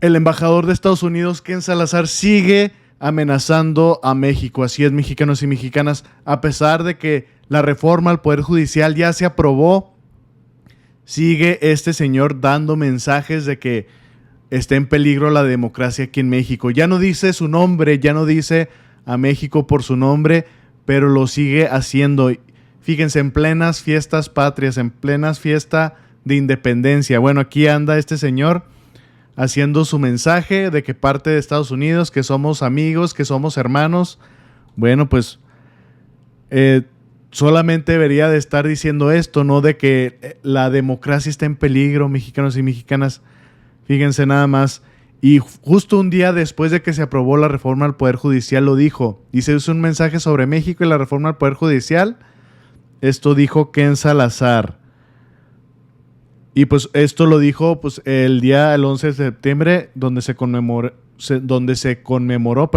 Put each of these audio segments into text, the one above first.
el embajador de Estados Unidos, Ken Salazar, sigue amenazando a México. Así es, mexicanos y mexicanas, a pesar de que la reforma al Poder Judicial ya se aprobó, sigue este señor dando mensajes de que está en peligro la democracia aquí en México. Ya no dice su nombre, ya no dice a México por su nombre, pero lo sigue haciendo. Fíjense, en plenas fiestas patrias, en plenas fiesta de independencia. Bueno, aquí anda este señor haciendo su mensaje de que parte de Estados Unidos, que somos amigos, que somos hermanos. Bueno, pues solamente debería de estar diciendo esto, no de que la democracia está en peligro, mexicanos y mexicanas. Fíjense nada más. Y justo un día después de que se aprobó la reforma al Poder Judicial lo dijo. Y se hizo un mensaje sobre México y la reforma al Poder Judicial. Esto dijo Ken Salazar. Y pues esto lo dijo pues el 11 de septiembre, donde se conmemoró,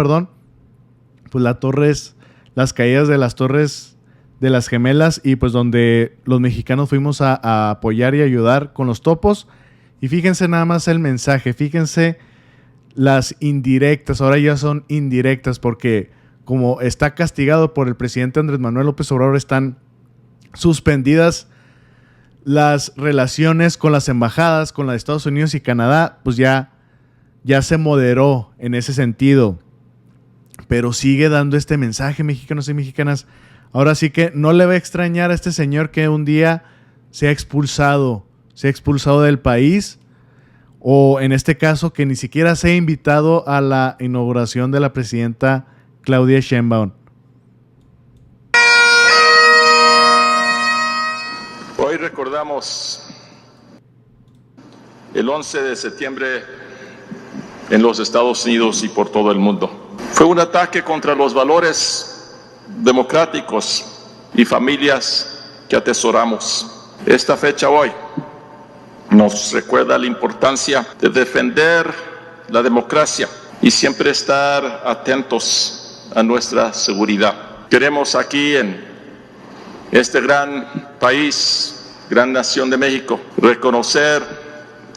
pues las caídas de las Torres de las Gemelas, y pues donde los mexicanos fuimos a apoyar y ayudar con los topos. Y fíjense nada más el mensaje, fíjense las indirectas, ahora ya son indirectas, porque como está castigado por el presidente Andrés Manuel López Obrador, están suspendidas las relaciones con las embajadas, con la de Estados Unidos y Canadá, pues ya se moderó en ese sentido. Pero sigue dando este mensaje, mexicanos y mexicanas. Ahora sí que no le va a extrañar a este señor que un día sea expulsado del país, o en este caso que ni siquiera sea invitado a la inauguración de la presidenta Claudia Sheinbaum. Hoy recordamos el 11 de septiembre en los Estados Unidos y por todo el mundo. Fue un ataque contra los valores democráticos y familias que atesoramos. Esta fecha hoy nos recuerda la importancia de defender la democracia y siempre estar atentos a nuestra seguridad. Queremos aquí en este gran país, gran nación de México, reconocer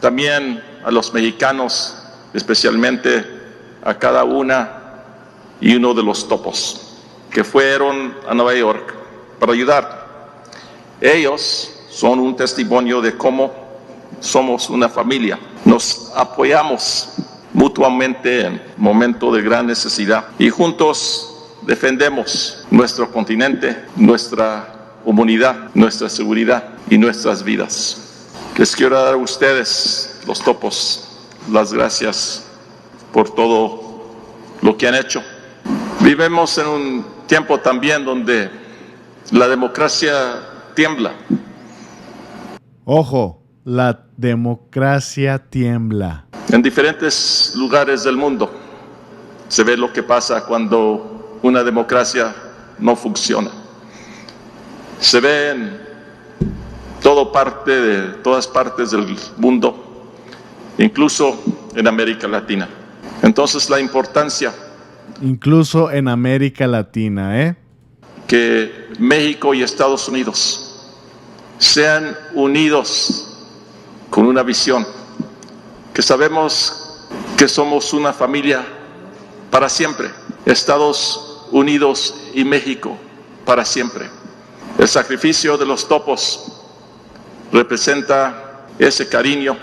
también a los mexicanos, especialmente a cada una y uno de los topos que fueron a Nueva York para ayudar. Ellos son un testimonio de cómo somos una familia. Nos apoyamos mutuamente en momentos de gran necesidad y juntos defendemos nuestro continente, nuestra comunidad, nuestra seguridad y nuestras vidas. Les quiero dar a ustedes, los topos, las gracias por todo lo que han hecho. Vivimos en un tiempo también donde la democracia tiembla. Ojo, la democracia tiembla. En diferentes lugares del mundo se ve lo que pasa cuando una democracia no funciona. Se ve en todas partes del mundo, incluso en América Latina. Entonces la importancia, incluso en América Latina, que México y Estados Unidos sean unidos con una visión, que sabemos que somos una familia para siempre, Estados Unidos y México para siempre. El sacrificio de los topos representa ese cariño.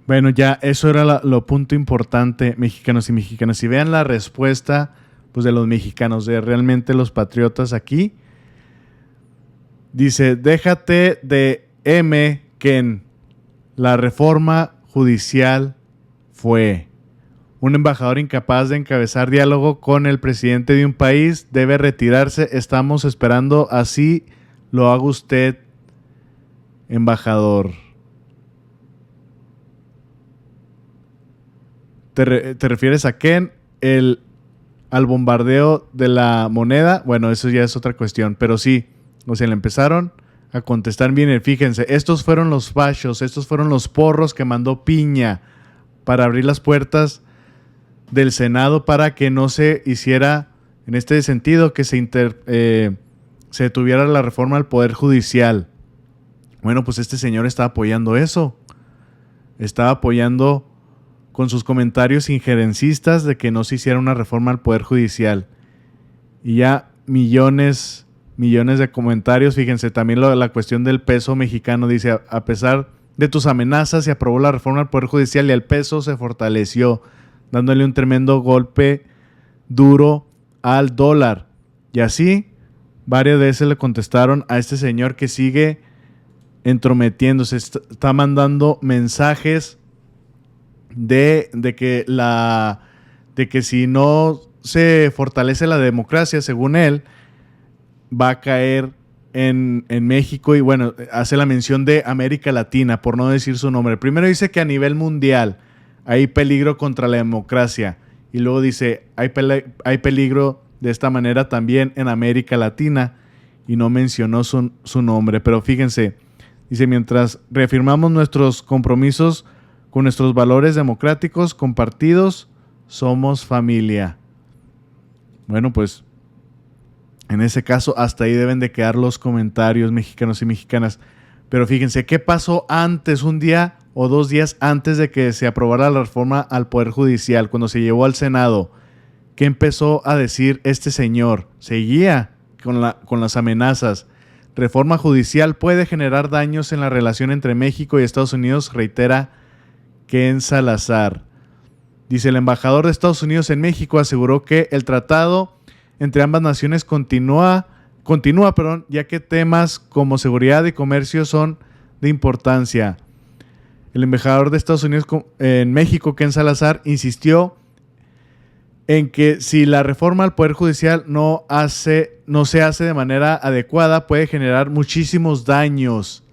Bueno, ya eso era lo punto importante, mexicanos y mexicanas. Y vean la respuesta pues, de los mexicanos, de realmente los patriotas aquí. Dice, déjate de Ken. La reforma judicial fue. Un embajador incapaz de encabezar diálogo con el presidente de un país debe retirarse. Estamos esperando así lo haga usted, embajador. ¿Te refieres a Ken? Al bombardeo de la moneda. Bueno, eso ya es otra cuestión. Pero sí, o sea, le empezaron a contestar bien. Fíjense, estos fueron los fachos, estos fueron los porros que mandó Piña para abrir las puertas del Senado para que no se hiciera, en este sentido, que se detuviera la reforma al Poder Judicial. Bueno, pues este señor está apoyando eso. Está apoyando con sus comentarios injerencistas de que no se hiciera una reforma al Poder Judicial. Y ya millones de comentarios. Fíjense, también la cuestión del peso mexicano. Dice, a pesar de tus amenazas, se aprobó la reforma al Poder Judicial y el peso se fortaleció, dándole un tremendo golpe duro al dólar. Y así, varias veces le contestaron a este señor que sigue entrometiéndose, está mandando mensajes de que si no se fortalece la democracia, según él, va a caer en México. Y bueno, hace la mención de América Latina, por no decir su nombre. Primero dice que a nivel mundial hay peligro contra la democracia, y luego dice hay peligro de esta manera también en América Latina, y no mencionó su nombre. Pero fíjense, dice, mientras reafirmamos nuestros compromisos con nuestros valores democráticos compartidos, somos familia. Bueno, pues en ese caso hasta ahí deben de quedar los comentarios, mexicanos y mexicanas. Pero fíjense, ¿qué pasó antes, un día o 2 días antes de que se aprobara la reforma al Poder Judicial, cuando se llevó al Senado? ¿Qué empezó a decir este señor? Seguía con las amenazas. Reforma judicial puede generar daños en la relación entre México y Estados Unidos, reitera Ken Salazar. Dice, el embajador de Estados Unidos en México aseguró que el tratado entre ambas naciones continúa, ya que temas como seguridad y comercio son de importancia. El embajador de Estados Unidos en México, Ken Salazar, insistió en que si la reforma al Poder Judicial no se hace de manera adecuada, puede generar muchísimos daños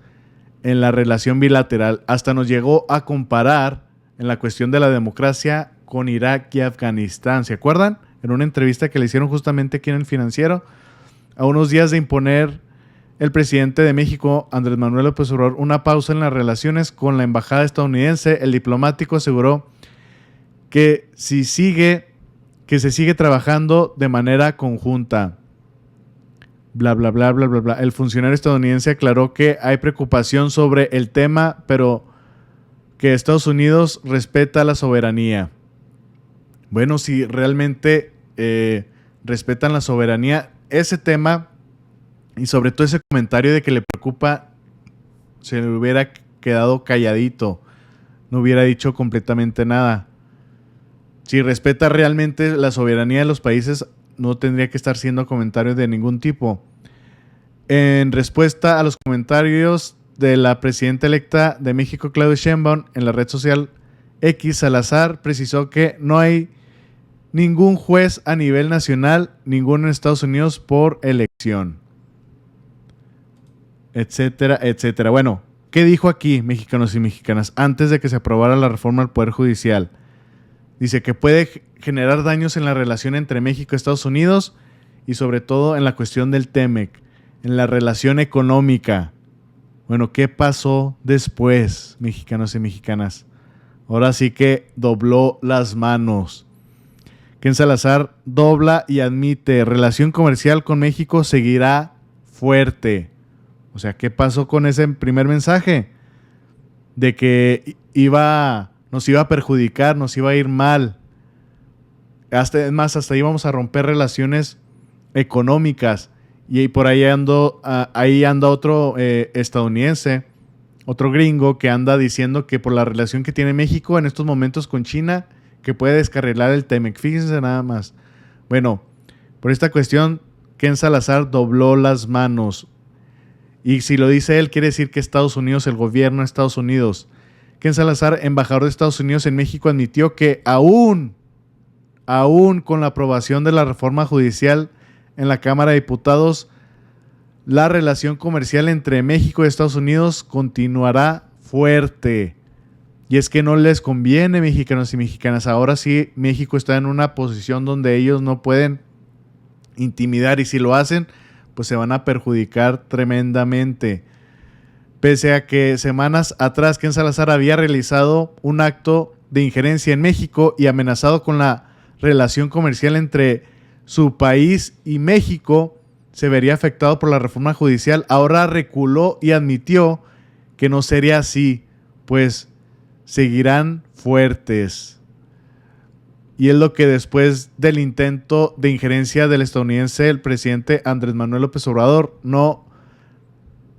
en la relación bilateral. Hasta nos llegó a comparar en la cuestión de la democracia con Irak y Afganistán. ¿Se acuerdan? En una entrevista que le hicieron justamente aquí en El Financiero, a unos días de imponer el presidente de México, Andrés Manuel López Obrador, una pausa en las relaciones con la embajada estadounidense, el diplomático aseguró que se sigue trabajando de manera conjunta. Bla, bla, bla, bla, bla, bla. El funcionario estadounidense aclaró que hay preocupación sobre el tema, pero que Estados Unidos respeta la soberanía. Bueno, si realmente respetan la soberanía, ese tema y sobre todo ese comentario de que le preocupa, se le hubiera quedado calladito, no hubiera dicho completamente nada. Si respeta realmente la soberanía de los países, no tendría que estar haciendo comentarios de ningún tipo. En respuesta a los comentarios de la presidenta electa de México, Claudia Sheinbaum, en la red social X, Salazar precisó que no hay ningún juez a nivel nacional, ninguno en Estados Unidos por elección, etcétera, etcétera. Bueno, ¿qué dijo aquí, mexicanos y mexicanas, antes de que se aprobara la reforma al Poder Judicial? Dice que puede generar daños en la relación entre México y Estados Unidos y sobre todo en la cuestión del TEMEC, en la relación económica. Bueno, ¿qué pasó después, mexicanos y mexicanas? Ahora sí que dobló las manos. Ken Salazar dobla y admite, relación comercial con México seguirá fuerte. O sea, ¿qué pasó con ese primer mensaje? De que nos iba a perjudicar, nos iba a ir mal. Hasta íbamos a romper relaciones económicas. Y por ahí anda otro estadounidense, otro gringo, que anda diciendo que por la relación que tiene México en estos momentos con China, que puede descarrilar el TEMEC. Fíjense nada más. Bueno, por esta cuestión, Ken Salazar dobló las manos. Y si lo dice él, quiere decir que Estados Unidos, el gobierno de Estados Unidos. Ken Salazar, embajador de Estados Unidos en México, admitió que aún con la aprobación de la reforma judicial en la Cámara de Diputados, la relación comercial entre México y Estados Unidos continuará fuerte. Y es que no les conviene, mexicanos y mexicanas. Ahora sí, México está en una posición donde ellos no pueden intimidar, y si lo hacen, pues se van a perjudicar tremendamente. Pese a que semanas atrás Ken Salazar había realizado un acto de injerencia en México y amenazado con la relación comercial entre su país y México se vería afectado por la reforma judicial, ahora reculó y admitió que no sería así, pues seguirán fuertes. Y es lo que después del intento de injerencia del estadounidense, el presidente Andrés Manuel López Obrador no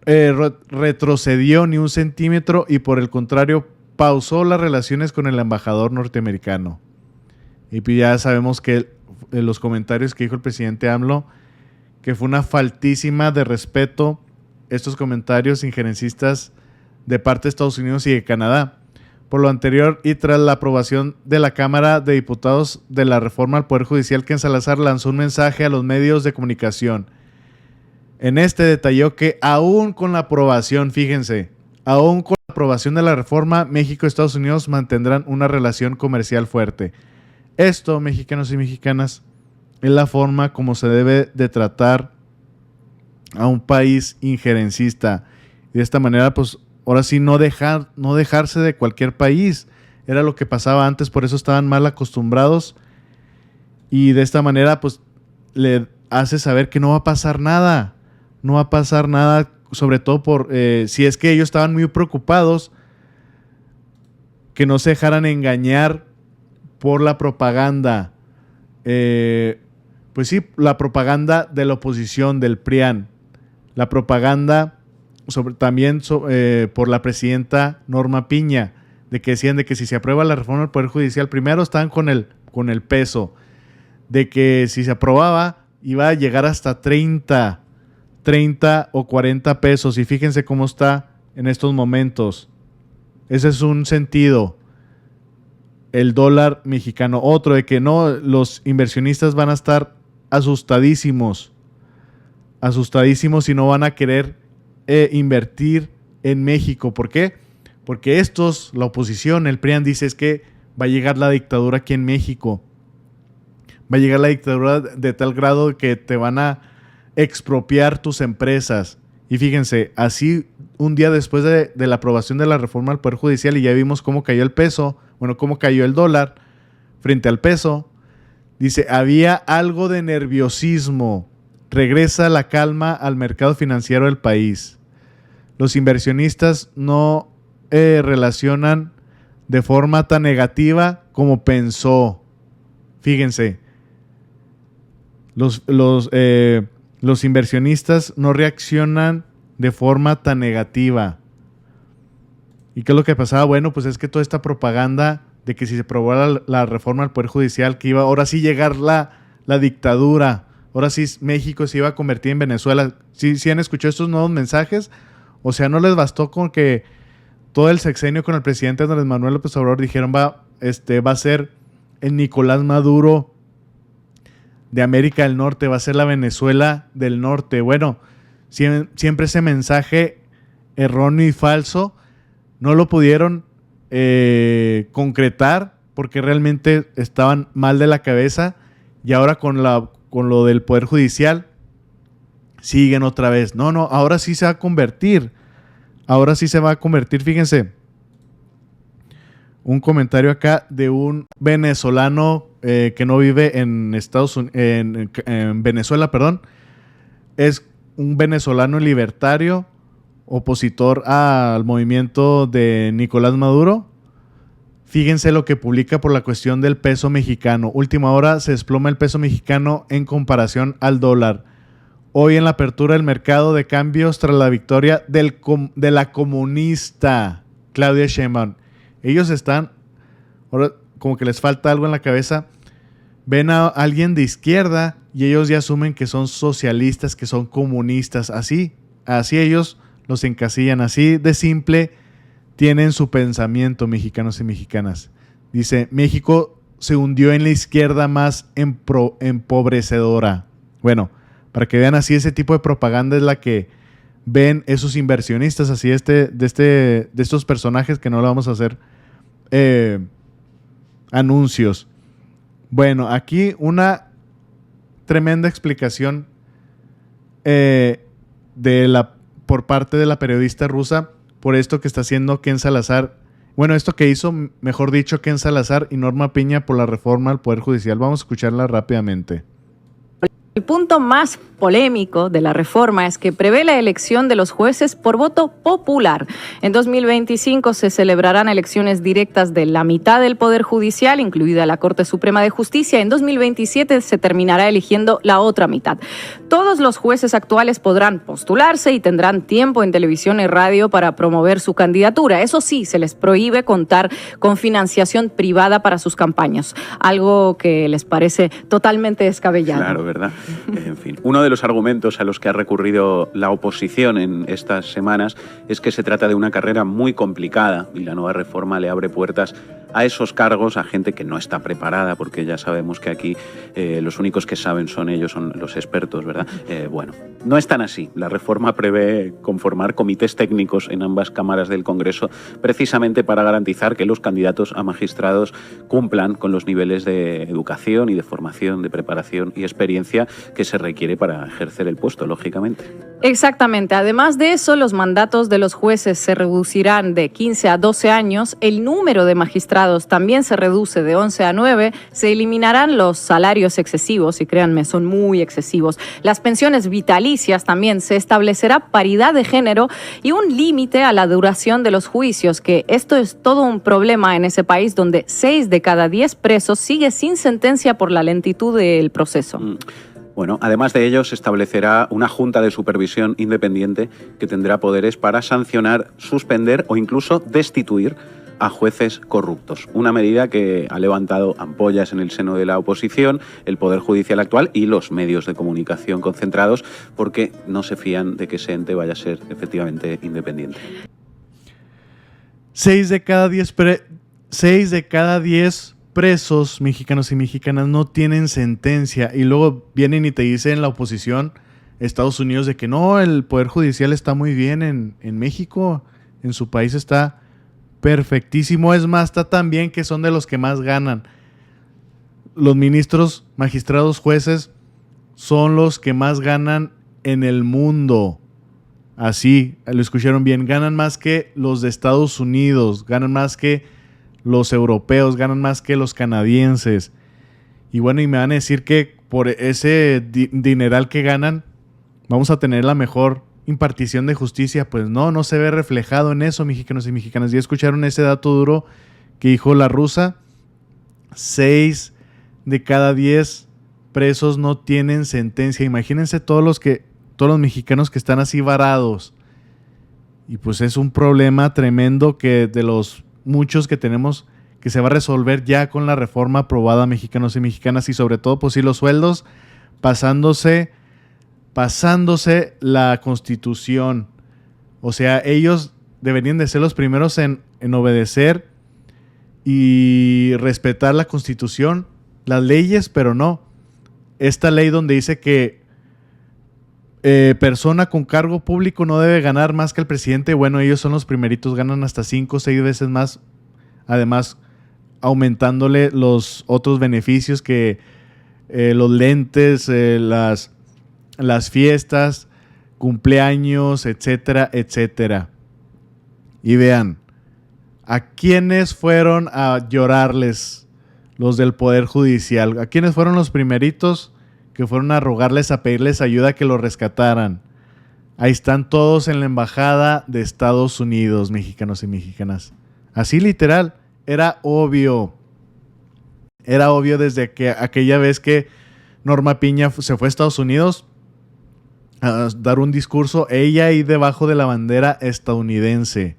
retrocedió ni un centímetro y por el contrario pausó las relaciones con el embajador norteamericano. Y pues ya sabemos que los comentarios que dijo el presidente AMLO, que fue una faltísima de respeto estos comentarios injerencistas de parte de Estados Unidos y de Canadá. Por lo anterior y tras la aprobación de la Cámara de Diputados de la reforma al Poder Judicial, Ken Salazar lanzó un mensaje a los medios de comunicación. En este detalló que aún con la aprobación, fíjense, aún con la aprobación de la reforma, México y Estados Unidos mantendrán una relación comercial fuerte. Esto, mexicanos y mexicanas, es la forma como se debe de tratar a un país injerencista. Y de esta manera, pues, ahora sí, no dejarse de cualquier país. Era lo que pasaba antes, por eso estaban mal acostumbrados. Y de esta manera, pues, le hace saber que no va a pasar nada. No va a pasar nada, sobre todo por si es que ellos estaban muy preocupados que no se dejaran engañar por la propaganda. Pues sí, la propaganda de la oposición, del PRIAN. La propaganda también por la presidenta Norma Piña, de que decían de que si se aprueba la reforma del Poder Judicial, primero estaban con el peso, de que si se aprobaba iba a llegar hasta 30 o 40 pesos, y fíjense cómo está en estos momentos. Ese es un sentido. El dólar mexicano. Otro, de que no, los inversionistas van a estar asustadísimos y no van a querer invertir en México. ¿Por qué? Porque la oposición, el PRIAN, dice es que va a llegar la dictadura aquí en México. Va a llegar la dictadura de tal grado que te van a expropiar tus empresas. Y fíjense, así un día después de la aprobación de la reforma al Poder Judicial, y ya vimos cómo cayó el peso, cómo cayó el dólar frente al peso, dice, había algo de nerviosismo. Regresa la calma al mercado financiero del país. Los inversionistas no relacionan de forma tan negativa como pensó. Fíjense, los inversionistas no reaccionan de forma tan negativa. ¿Y qué es lo que pasaba? Bueno, pues es que toda esta propaganda de que si se aprobara la reforma al Poder Judicial, que iba ahora sí llegar la dictadura, ahora sí México se iba a convertir en Venezuela. ¿Sí han escuchado estos nuevos mensajes? O sea, no les bastó con que todo el sexenio con el presidente Andrés Manuel López Obrador dijeron va a ser el Nicolás Maduro de América del Norte, va a ser la Venezuela del Norte. Bueno, siempre ese mensaje erróneo y falso no lo pudieron concretar porque realmente estaban mal de la cabeza, y ahora con lo del Poder Judicial siguen otra vez. No, ahora sí se va a convertir. Ahora sí se va a convertir. Fíjense, un comentario acá de un venezolano que no vive en en Venezuela, perdón. Es un venezolano libertario, opositor al movimiento de Nicolás Maduro. Fíjense lo que publica por la cuestión del peso mexicano. Última hora, se desploma el peso mexicano en comparación al dólar. Hoy en la apertura del mercado de cambios tras la victoria de la comunista Claudia Sheinbaum. Ellos están, ahora como que les falta algo en la cabeza, ven a alguien de izquierda y ellos ya asumen que son socialistas, que son comunistas. Así ellos los encasillan, así de simple tienen su pensamiento, mexicanos y mexicanas. Dice, México se hundió en la izquierda más empobrecedora. Bueno, para que vean, así ese tipo de propaganda es la que ven esos inversionistas, así de estos personajes que no le vamos a hacer anuncios. Bueno, aquí una tremenda explicación por parte de la periodista rusa por esto que está haciendo Ken Salazar. Bueno, esto que hizo, mejor dicho, Ken Salazar y Norma Piña por la reforma al Poder Judicial. Vamos a escucharla rápidamente. El punto más polémico de la reforma es que prevé la elección de los jueces por voto popular. En 2025 se celebrarán elecciones directas de la mitad del Poder Judicial, incluida la Corte Suprema de Justicia. En 2027 se terminará eligiendo la otra mitad. Todos los jueces actuales podrán postularse y tendrán tiempo en televisión y radio para promover su candidatura. Eso sí, se les prohíbe contar con financiación privada para sus campañas, algo que les parece totalmente descabellado. Claro, ¿verdad? En fin, uno de los argumentos a los que ha recurrido la oposición en estas semanas es que se trata de una carrera muy complicada y la nueva reforma le abre puertas a esos cargos a gente que no está preparada, porque ya sabemos que aquí los únicos que saben son ellos, son los expertos, ¿verdad? Bueno, no es tan así. La reforma prevé conformar comités técnicos en ambas cámaras del Congreso precisamente para garantizar que los candidatos a magistrados cumplan con los niveles de educación y de formación, de preparación y experiencia que se requiere para ejercer el puesto, lógicamente. Exactamente. Además de eso, los mandatos de los jueces se reducirán de 15 a 12 años, el número de magistrados también se reduce de 11 a 9, se eliminarán los salarios excesivos, y créanme, son muy excesivos. Las pensiones vitalicias también, se establecerá paridad de género y un límite a la duración de los juicios, que esto es todo un problema en ese país donde 6 de cada 10 presos sigue sin sentencia por la lentitud del proceso. Bueno, además de ello, se establecerá una junta de supervisión independiente que tendrá poderes para sancionar, suspender o incluso destituir a jueces corruptos. Una medida que ha levantado ampollas en el seno de la oposición, el Poder Judicial actual y los medios de comunicación concentrados, porque no se fían de que ese ente vaya a ser efectivamente independiente. 6 de cada 10 presos mexicanos y mexicanas no tienen sentencia, y luego vienen y te dicen la oposición, Estados Unidos, de que no, el Poder Judicial está muy bien en México, en su país está perfectísimo, es más, está tan bien que son de los que más ganan. Los ministros, magistrados, jueces son los que más ganan en el mundo. Así, lo escucharon bien, ganan más que los de Estados Unidos, ganan más que los europeos, ganan más que los canadienses. Y bueno, y me van a decir que por ese dineral que ganan vamos a tener la mejor impartición de justicia. Pues no se ve reflejado en eso, mexicanos y mexicanas. ¿Ya escucharon ese dato duro que dijo la rusa? 6 de cada 10 presos no tienen sentencia. Imagínense todos los mexicanos que están así varados. Y pues es un problema tremendo que de los muchos que tenemos, que se va a resolver ya con la reforma aprobada, mexicanos y mexicanas, y sobre todo, pues sí, los sueldos pasándose la Constitución. O sea, ellos deberían de ser los primeros en obedecer y respetar la Constitución, las leyes, pero no. Esta ley donde dice que persona con cargo público no debe ganar más que el presidente. Bueno, ellos son los primeritos, ganan hasta 5 o 6 veces más, además aumentándole los otros beneficios que los lentes, las fiestas, cumpleaños, etcétera, etcétera. Y vean, ¿a quiénes fueron a llorarles los del Poder Judicial? ¿A quiénes fueron los primeritos que fueron a rogarles, a pedirles ayuda, que lo rescataran? Ahí están todos en la embajada de Estados Unidos, mexicanos y mexicanas. Así literal, era obvio. Era obvio desde que aquella vez que Norma Piña se fue a Estados Unidos a dar un discurso, ella ahí debajo de la bandera estadounidense.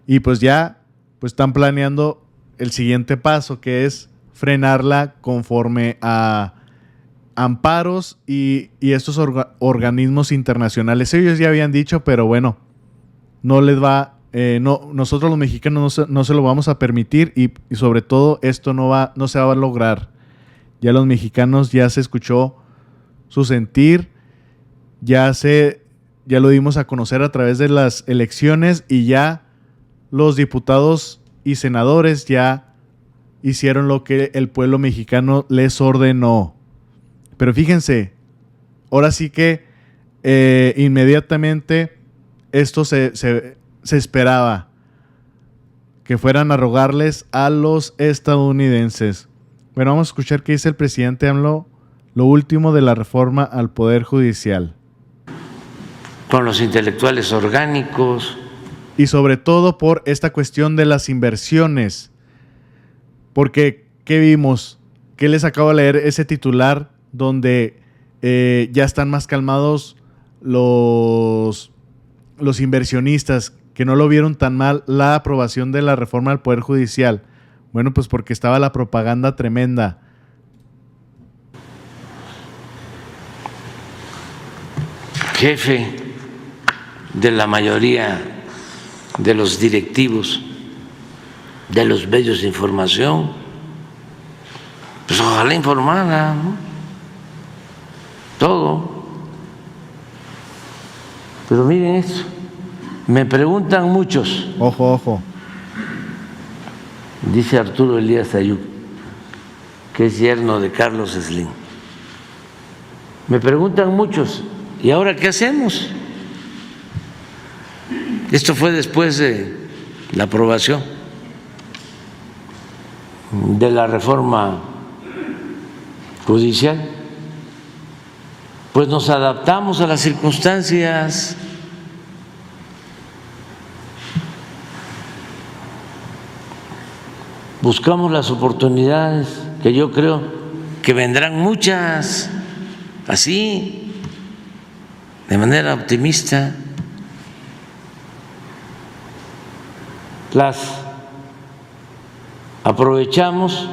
Y pues ya pues están planeando el siguiente paso, que es frenarla conforme a amparos y estos organismos internacionales. Ellos ya habían dicho, pero bueno, no les va, nosotros los mexicanos no se lo vamos a permitir, y sobre todo esto no se va a lograr. Ya los mexicanos, ya se escuchó su sentir, ya lo dimos a conocer a través de las elecciones, y ya los diputados y senadores ya hicieron lo que el pueblo mexicano les ordenó. Pero fíjense, ahora sí que inmediatamente esto se esperaba, que fueran a rogarles a los estadounidenses. Bueno, vamos a escuchar qué dice el presidente AMLO lo último de la reforma al Poder Judicial. Con los intelectuales orgánicos. Y sobre todo por esta cuestión de las inversiones. Porque, ¿qué vimos? ¿Qué les acabo de leer? Ese titular donde ya están más calmados los inversionistas, que no lo vieron tan mal la aprobación de la reforma al Poder Judicial. Bueno, pues porque estaba la propaganda tremenda. Jefe de la mayoría de los directivos de los medios de información, pues ojalá informara, ¿no? Todo. Pero miren esto, me preguntan muchos. Ojo, ojo. Dice Arturo Elías Ayub, que es yerno de Carlos Slim. Me preguntan muchos, ¿y ahora qué hacemos? Esto fue después de la aprobación de la reforma judicial. Pues nos adaptamos a las circunstancias. Buscamos las oportunidades, que yo creo que vendrán muchas, así, de manera optimista. Las aprovechamos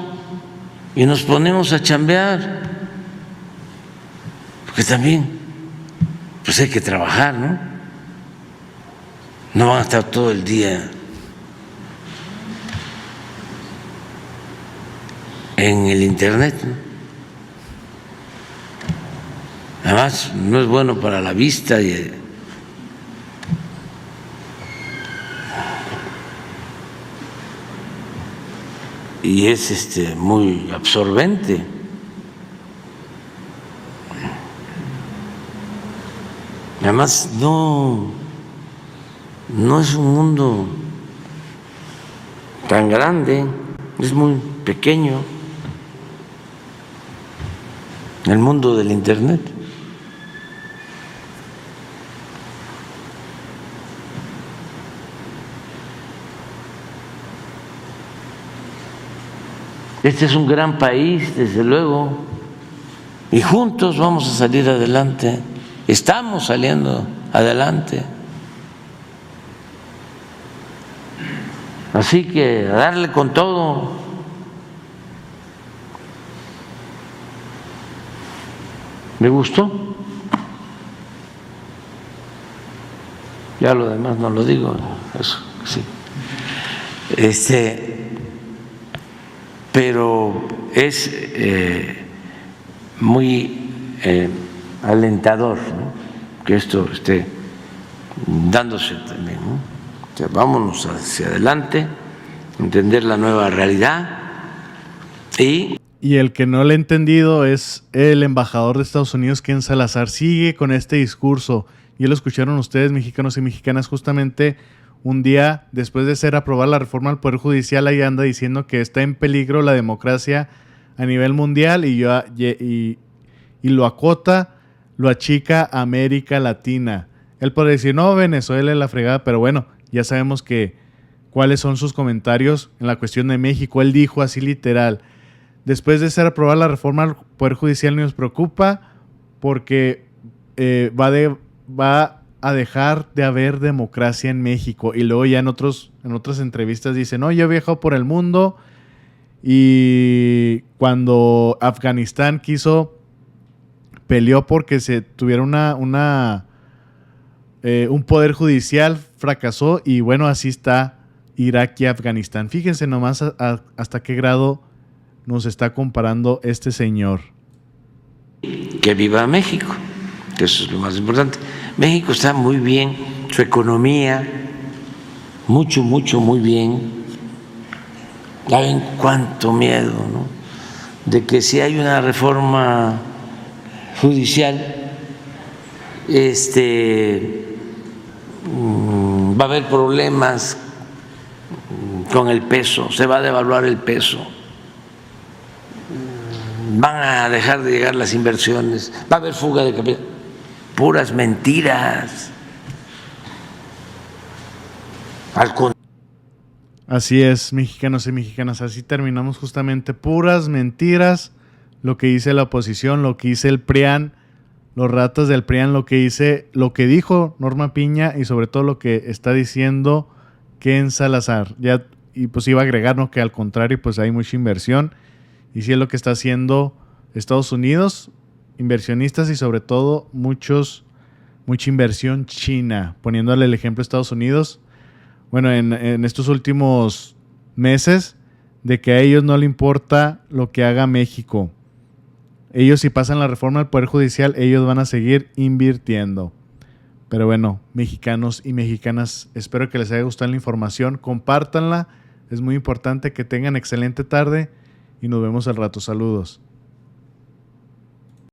y nos ponemos a chambear, porque también pues hay que trabajar, ¿no? No van a estar todo el día en el internet, ¿no? Además no es bueno para la vista y es muy absorbente. Además no es un mundo tan grande, es muy pequeño el mundo del internet. Este es un gran país, desde luego, y juntos vamos a salir adelante. Estamos saliendo adelante. Así que a darle con todo. ¿Me gustó? Ya lo demás no lo digo, eso sí. Pero es muy alentador, ¿no?, que esto esté dándose también, ¿no? O sea, vámonos hacia adelante, entender la nueva realidad y el que no le ha entendido es el embajador de Estados Unidos, Ken Salazar. Sigue con este discurso. Ya lo escucharon ustedes, mexicanos y mexicanas, justamente un día después de ser aprobada la reforma al Poder Judicial, ahí anda diciendo que está en peligro la democracia a nivel mundial y lo acota, lo achica a América Latina. Él puede decir, no, Venezuela es la fregada, pero bueno, ya sabemos cuáles son sus comentarios en la cuestión de México. Él dijo así literal: después de ser aprobada la reforma al Poder Judicial nos preocupa porque va a dejar de haber democracia en México. Y luego ya en otras entrevistas dice, no, yo he viajado por el mundo y cuando Afganistán peleó porque se tuviera un poder judicial, fracasó, y bueno, así está Irak y Afganistán. Fíjense nomás hasta qué grado nos está comparando este señor. Que viva México, que eso es lo más importante. México está muy bien, su economía, muy bien. ¿Saben cuánto miedo, no?, de que si hay una reforma judicial, va a haber problemas con el peso, se va a devaluar el peso. van a dejar de llegar las inversiones, va a haber fuga de capital. Puras mentiras. Al contrario. Así es, mexicanos y mexicanas, así terminamos justamente. Puras mentiras, lo que dice la oposición, lo que dice el PRIAN, los ratas del PRIAN, lo que dijo Norma Piña y sobre todo lo que está diciendo Ken Salazar. Ya, y pues iba a agregar, ¿no?, que al contrario, pues hay mucha inversión. Y sí es lo que está haciendo Estados Unidos, inversionistas y sobre todo mucha inversión china, poniéndole el ejemplo a Estados Unidos. Bueno, en estos últimos meses, de que a ellos no le importa lo que haga México. Ellos, si pasan la reforma del Poder Judicial, ellos van a seguir invirtiendo. Pero bueno, mexicanos y mexicanas, espero que les haya gustado la información. Compártanla, es muy importante. Que tengan excelente tarde y nos vemos al rato. Saludos.